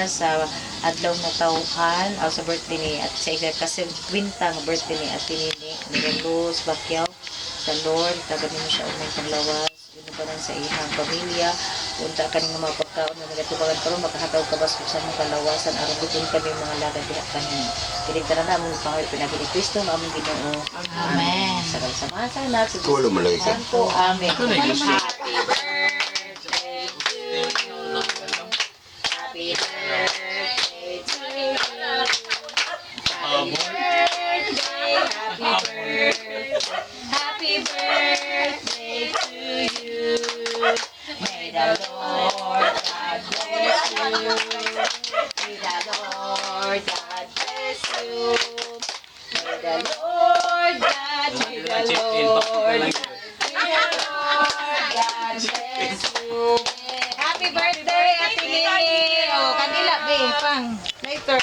sa adlaw na tawhan o sa birthday ni at sa kasi kwinta nga birthday ni Ate Nini ni Luz Bakyaw sa Lord tagan mo siya og may panglawas inubanan sa ihang pamilya unta kaning mga pagkaon nga nagatubangan karon makahataw ka bas sa mga kalawasan aron lugon kami mga lagad diha kanhi dili tara na mong pangayot pinagi ni Kristo nga among Ginoo amen sa samahan sa lahat sa Tulo mo lagi ka. Santo amen Happy birthday to you happy birthday to you happy birthday to you may the Lord God bless you may the Lord God bless you may the Lord God may the Lord God bless you happy birthday Ate Nini oh kanila be pang later